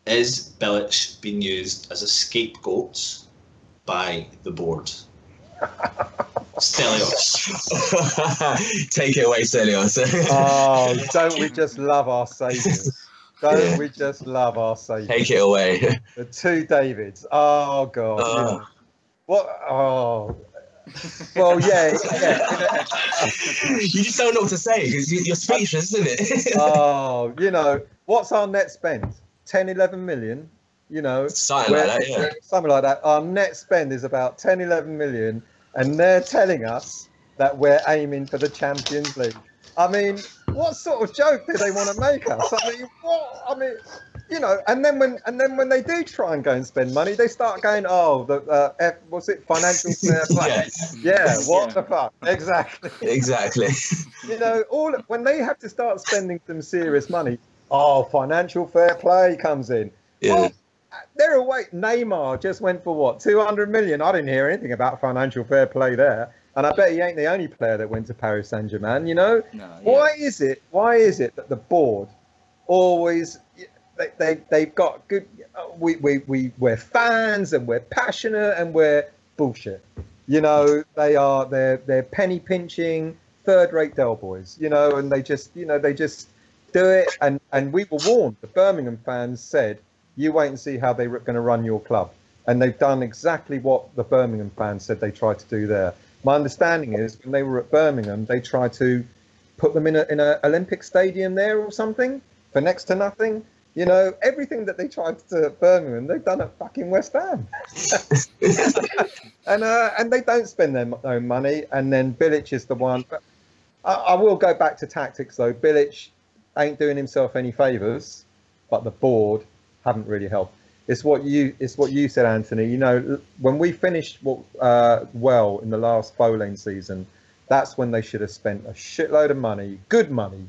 A: Bilic being used as a scapegoat by the board? Stelios.
C: Take it away, Stelios.
B: Oh, don't we just love our saviours? Don't we just love our saviours?
C: Take it away.
B: The two Davids. Oh, God. What? Oh. Well, yeah.
C: You just don't know what to say because you're speechless, isn't it?
B: Oh, what's our net spend? 10, 11 million?
C: Something like that, yeah.
B: Something like that. Our net spend is about 10, 11 million, and they're telling us that we're aiming for the Champions League. I mean, what sort of joke do they want to make us? I mean, what? I mean, you know, and then when they do try and go and spend money, they start going, oh, what's it, financial fair play? Yeah, what the fuck? Exactly.
C: Exactly.
B: You know, when they have to start spending some serious money, oh, financial fair play comes in.
C: Yeah.
B: Well, they're away. Neymar just went for what, 200 million? I didn't hear anything about financial fair play there. And I bet he ain't the only player that went to Paris Saint-Germain, you know?
D: No, yeah.
B: Why is it that the board always, they've got good, we're fans and we're passionate and we're bullshit. You know, they're penny pinching, third-rate Del Boys, you know, and they just do it. And we were warned, the Birmingham fans said, you wait and see how they're going to run your club. And they've done exactly what the Birmingham fans said they tried to do there. My understanding is when they were at Birmingham, they tried to put them in a Olympic stadium there or something for next to nothing. You know, everything that they tried to do at Birmingham, they've done at fucking West Ham. and they don't spend their own money. And then Bilic is the one. But I will go back to tactics though. Bilic ain't doing himself any favours, but the board haven't really helped. It's what you said, Anthony. You know, when we finished well in the last Bowlane season, that's when they should have spent a shitload of money, good money,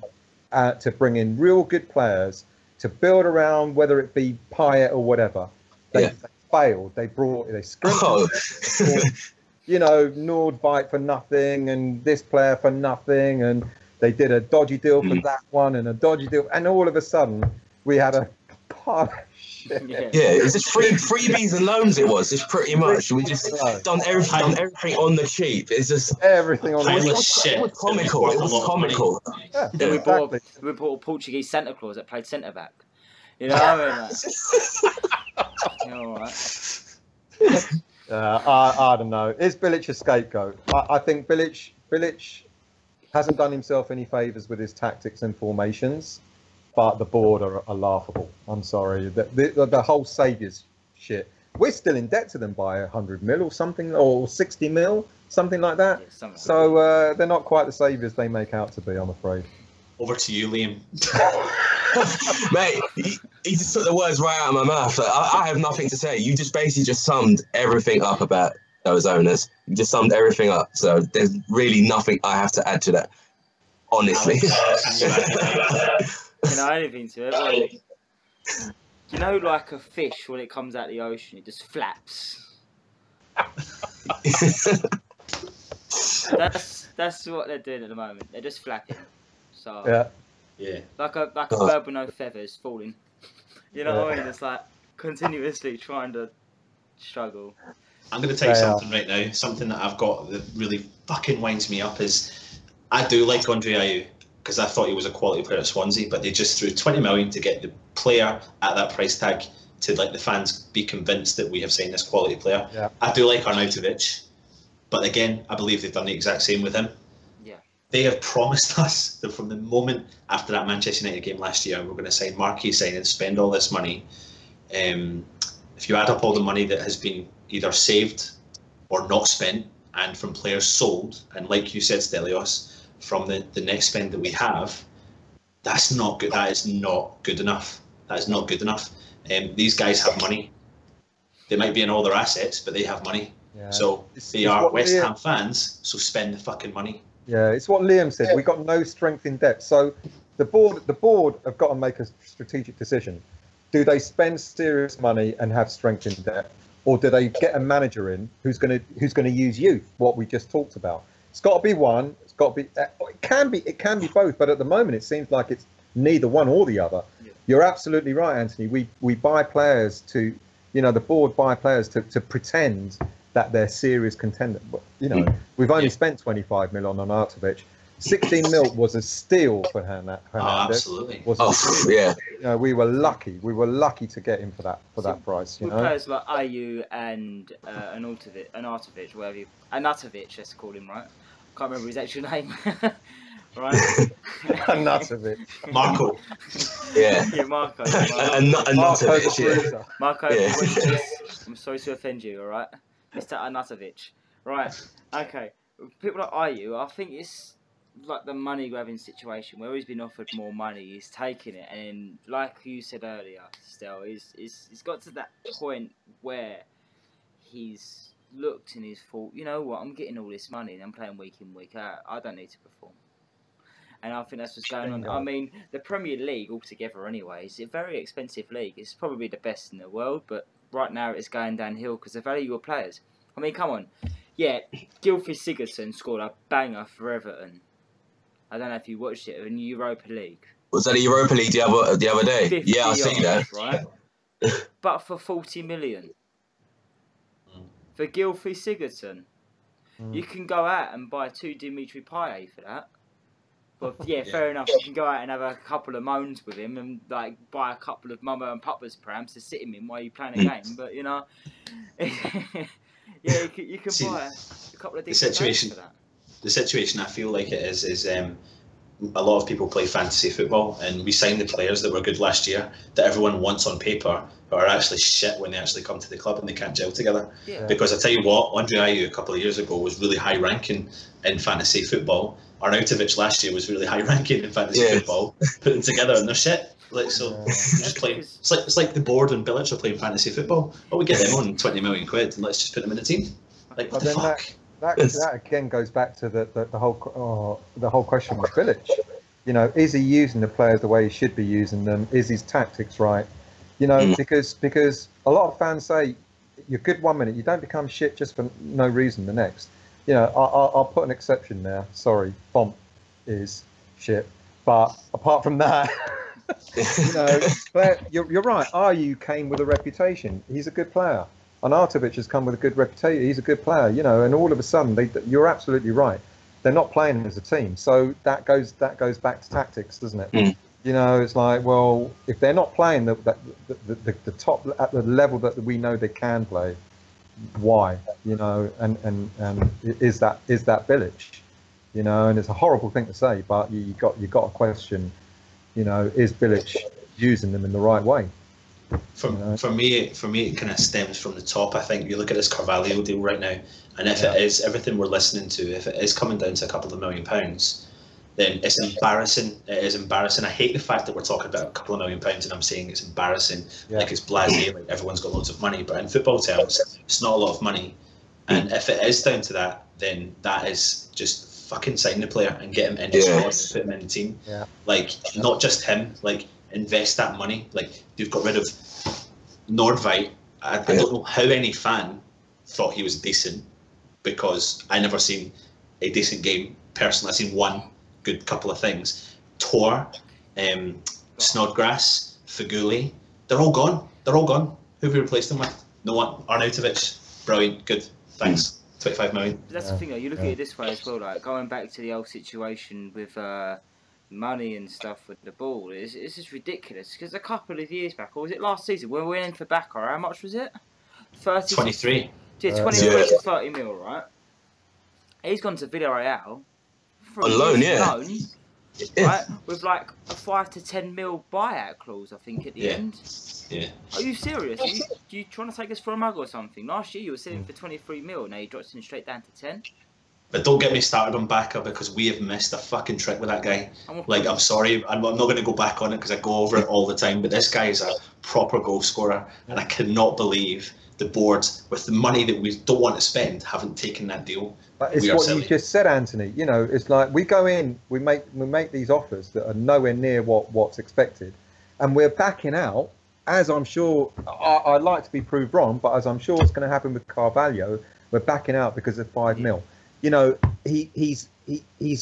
B: to bring in real good players to build around, whether it be Payet or whatever. They failed. They scrimped, you know, Nordveit for nothing and this player for nothing, and they did a dodgy deal for that one and a dodgy deal, and all of a sudden we had a pile of shit.
C: Yeah, it's just freebies and loans. It was just pretty much. We just done everything on the cheap. It's just
B: everything on the
C: cheap. It was comical. It was comical.
B: Yeah,
D: then we bought a Portuguese Santa Claus that played centre back. You know what I mean? All right.
B: I don't know. Is Bilic a scapegoat? I think Bilic hasn't done himself any favours with his tactics and formations. But the board are laughable. I'm sorry. The whole saviours shit. We're still in debt to them by 100 mil or something, or 60 mil, something like that.
D: Yeah,
B: so they're not quite the saviours they make out to be, I'm afraid.
A: Over to you, Liam.
C: Mate, he just took the words right out of my mouth. I have nothing to say. You just basically just summed everything up about those owners. You just summed everything up. So there's really nothing I have to add to that, honestly.
D: Can I add anything to it? Like, you know, like a fish when it comes out of the ocean, it just flaps. That's what they're doing at the moment. They're just flapping. So
A: yeah,
D: like a bird with no feathers falling. You know what I mean? It's like continuously trying to struggle.
A: I'm going to tell you something right now. Something that I've got that really fucking winds me up is I do like Andre Ayew, because I thought he was a quality player at Swansea, but they just threw 20 million to get the player at that price tag to let the fans be convinced that we have signed this quality player.
B: Yeah.
A: I do like Arnautovic, but again, I believe they've done the exact same with him.
D: Yeah.
A: They have promised us that from the moment after that Manchester United game last year, we're going to sign marquee signings, spend all this money. If you add up all the money that has been either saved or not spent, and from players sold, and like you said, Stelios, from the next spend that we have, that's not good. That is not good enough. That is not good enough. These guys have money. They might be in all their assets, but they have money. Yeah. So they are West Ham fans, so spend the fucking money.
B: Yeah, it's what Liam said. We've got no strength in depth. So the board have got to make a strategic decision. Do they spend serious money and have strength in depth, or do they get a manager in who's going to use youth? What we just talked about. It's got to be one. It's got to be. It can be both. But at the moment, it seems like it's neither one or the other. Yeah. You're absolutely right, Anthony. We buy players to, you know, the board buy players to pretend that they're serious contenders. You know, we've only spent 25 mil on Arnautovic. 16 mil was a steal for Hernandez.
A: Absolutely.
B: Yeah. You know, we were lucky. We were lucky to get him for that price. You know,
D: players like Ayew and Arnautovic, whatever Arnautovic, let's call him, right? Can't remember his actual name. Right?
B: Arnautovic.
A: Marco.
C: Yeah.
D: Yeah, Marco.
C: Arnautovic. Yeah.
D: Marco.
C: Yeah.
D: I'm sorry to offend you. All right, Mr. Arnautovic. Right. Okay. People like Ayew, I think like the money grabbing situation where he's been offered more money, he's taking it, and like you said earlier, still, he's got to that point where he's looked and he's thought, you know what, I'm getting all this money and I'm playing week in, week out. I don't need to perform. And I think that's what's going on. I mean, the Premier League altogether anyway is a very expensive league. It's probably the best in the world, but right now it's going downhill because the value of players. I mean, come on. Yeah, Gylfi Sigurdsson scored a banger for Everton. I don't know if you watched it in Europa League.
C: Was that the Europa League the other day? Yeah, I see that.
D: Right? But for 40 million. For Gylfi Sigurdsson. You can go out and buy 2 Dimitri Payet for that. But yeah, fair enough. You can go out and have a couple of moans with him and like buy a couple of Mama and Papa's prams to sit him in while you're playing a game. But you know, yeah, you can buy a couple of decent players for that.
A: The situation I feel like it is a lot of people play fantasy football, and we sign the players that were good last year that everyone wants on paper, but are actually shit when they actually come to the club and they can't gel together.
D: Yeah.
A: Because I tell you what, Andre Ayew a couple of years ago was really high ranking in fantasy football. Arnautovic last year was really high ranking in fantasy football, putting together, and they're shit. Like just playing. It's like the board and Bilic are playing fantasy football. Well, we get them on 20 million quid, and let's just put them in the team. Like what the fuck?
B: That again goes back to the whole question with Bilic. You know, is he using the players the way he should be using them? Is his tactics right? You know, because a lot of fans say you're good 1 minute, you don't become shit just for no reason the next. You know, I'll put an exception there. Sorry, Font is shit, but apart from that, you know, you're right. Ayew came with a reputation. He's a good player. Arnautovic has come with a good reputation. He's a good player, you know, and all of a sudden, you're absolutely right. They're not playing as a team, so that goes back to tactics, doesn't it? You know, it's like, well, if they're not playing the top at the level that we know they can play, why? You know, and is that Bilic? You know, and it's a horrible thing to say, but you got to question, you know, is Bilic using them in the right way?
A: For me, it kind of stems from the top. I think you look at this Carvalho deal right now, and if it is everything we're listening to, if it is coming down to a couple of £1 million, then it's embarrassing. It is embarrassing. I hate the fact that we're talking about a couple of £1 million and I'm saying it's embarrassing, like it's blasé, like everyone's got loads of money. But in football terms, it's not a lot of money. And if it is down to that, then that is just fucking sign the player and get him in the squad and put him in the team. Like, not just him, like, invest that money. Like, you've got rid of Nordveit. I don't know how any fan thought he was decent, because I never seen a decent game personally. I've seen one good couple of things. Tor, Snodgrass, Faguli, they're all gone. They're all gone. Who have we replaced them with? No one. Arnautovic, brilliant, good, thanks. 25 million.
D: That's the thing though, you look at it this way as well, like going back to the old situation with money and stuff with the ball, it's just ridiculous, because a couple of years back, or was it last season, when we went in for Bakar, how much was it?
A: 23.
D: Yeah, 23 to 30 mil, right? He's gone to Villarreal
C: on loan,
D: right? With like a 5 to 10 mil buyout clause, I think, at the end.
A: Yeah.
D: Are you serious? Are you trying to take us for a mug or something? Last year you were selling for 23 mil, now you dropped him straight down to 10.
A: But don't get me started on Baka, because we have missed a fucking trick with that guy. Like, I'm sorry, I'm not going to go back on it because I go over it all the time, but this guy is a proper goal scorer, and I cannot believe the board, with the money that we don't want to spend, haven't taken that deal.
B: But it's what you just said, Anthony. You know, it's like we go in, we make these offers that are nowhere near what's expected, and we're backing out. As I'm sure, I'd like to be proved wrong, but as I'm sure it's going to happen with Carvalho, we're backing out because of 5 mil. You know, his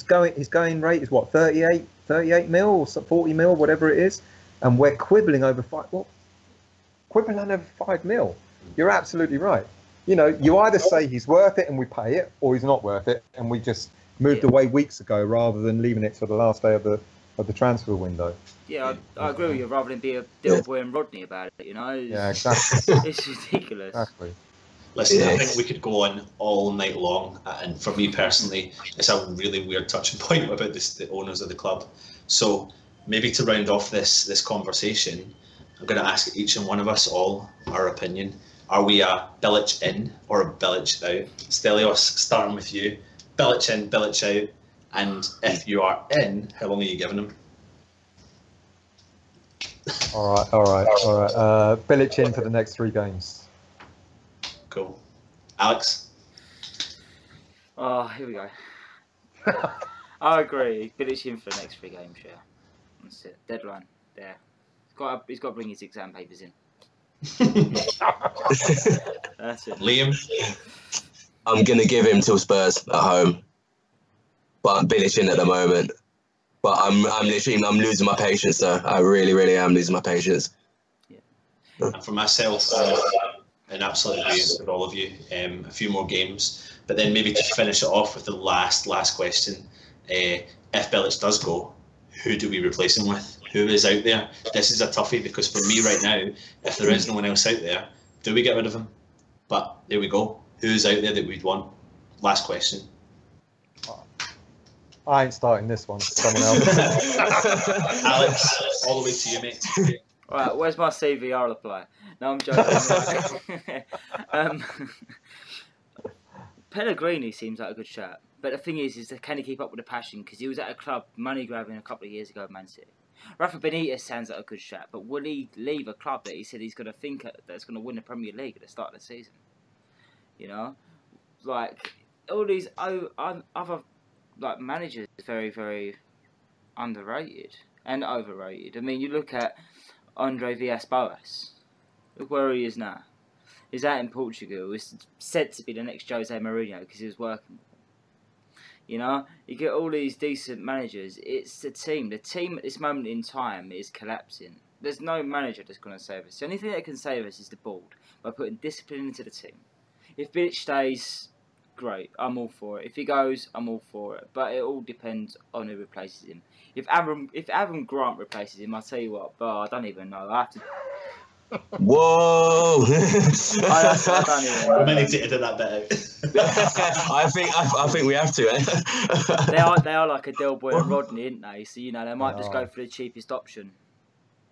B: going rate is what, 38 mil or 40 mil, whatever it is, and we're quibbling over 5. Well, quibbling over 5 mil. You're absolutely right. You know, you either say he's worth it and we pay it, or he's not worth it and we just moved away weeks ago rather than leaving it to the last day of the transfer window.
D: Yeah, I agree with you. Rather than be a Del Boy and Rodney about it, you know.
B: Yeah, exactly.
D: It's ridiculous.
B: Exactly.
A: Listen, I think we could go on all night long, and for me personally, it's a really weird touching point about the owners of the club. So maybe to round off this conversation, I'm going to ask each and one of us all our opinion. Are we a Bilic in or a Bilic out? Stelios, starting with you. Bilic in, Bilic out. And if you are in, how long are you giving him?
B: All right. Bilic in for the next 3 games.
A: Cool. Alex?
D: Oh, here we go. I agree. Bilic in for the next 3 games, yeah. That's it. Deadline. There. He's got to bring his exam papers in. That's it.
A: Liam?
C: I'm going to give him till Spurs at home. But I'm Bilic in at the moment. But I'm losing my patience, though. I really, really am losing my patience.
A: Yeah. And for myself, an absolute agreement with all of you. A few more games. But then maybe to finish it off with the last question. If Bilic does go, who do we replace him with? Who is out there? This is a toughie because for me right now, if there is no one else out there, do we get rid of him? But there we go. Who's out there that we'd want? Last question.
B: I ain't starting this one. Someone else.
A: Alex, all the way to you, mate.
D: Right, where's my CV? I'll apply. No, I'm joking. Pellegrini seems like a good shout. But the thing is can he keep up with the passion? Because he was at a club money grabbing a couple of years ago at Man City. Rafa Benitez sounds like a good shout, but will he leave a club that he said he's going to think that's going to win the Premier League at the start of the season? You know, like all these other like managers are very, very underrated and overrated. I mean, you look at Andre Villas-Boas. Look where he is now. He's out in Portugal. He's said to be the next Jose Mourinho because he was working. You know, you get all these decent managers. It's the team. The team at this moment in time is collapsing. There's no manager that's going to save us. The only thing that can save us is the board by putting discipline into the team. If Bilic stays, great. I'm all for it. If he goes, I'm all for it. But it all depends on who replaces him. If Adam Grant replaces him, I'll tell you what. But I don't even know. I have to.
C: Whoa!
D: I don't even know.
A: We may need to edit that bit out.
C: I think we have to.
D: They are like a Del Boy and Rodney, aren't they? So you know they might just go for the cheapest option.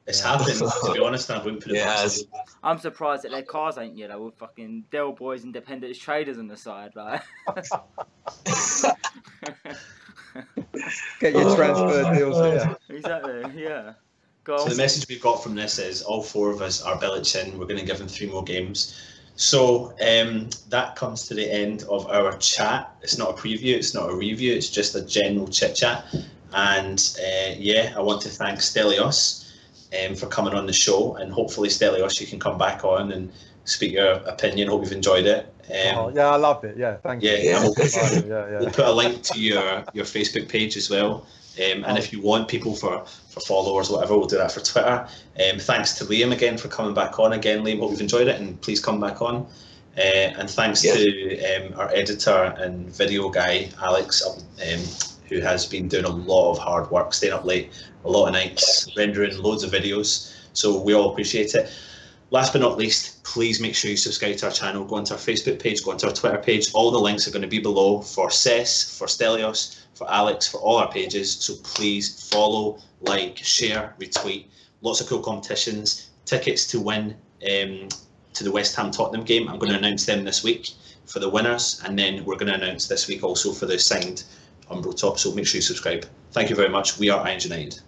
A: It's happened, to be honest, and I wouldn't put it past you.
D: I'm surprised that their cars ain't yellow with fucking Del Boys independent traders on the side, like.
B: Get your transfer deals here.
D: Exactly, yeah.
A: So the message we've got from this is all 4 of us are Bilic in. We're going to give him 3 more games. So that comes to the end of our chat. It's not a preview, it's not a review, it's just a general chit chat. And yeah, I want to thank Stelios for coming on the show, and hopefully Stelios, you can come back on and speak your opinion. Hope you've enjoyed it.
B: Yeah, I loved it. Yeah, thank you.
A: Yeah, we'll put a link to your Facebook page as well. And if you want people for followers, whatever, we'll do that for Twitter. Thanks to Liam again for coming back on again. Liam, hope you've enjoyed it, and please come back on. And thanks to our editor and video guy, Alex, who has been doing a lot of hard work, staying up late, a lot of nights, rendering loads of videos. So we all appreciate it. Last but not least, please make sure you subscribe to our channel, go onto our Facebook page, go onto our Twitter page. All the links are going to be below for Cess, for Stelios, for Alex, for all our pages. So please follow, like, share, retweet. Lots of cool competitions. Tickets to win to the West Ham Tottenham game. I'm going to announce them this week for the winners. And then we're going to announce this week also for the signed Umbro top. So make sure you subscribe. Thank you very much. We are Irons United.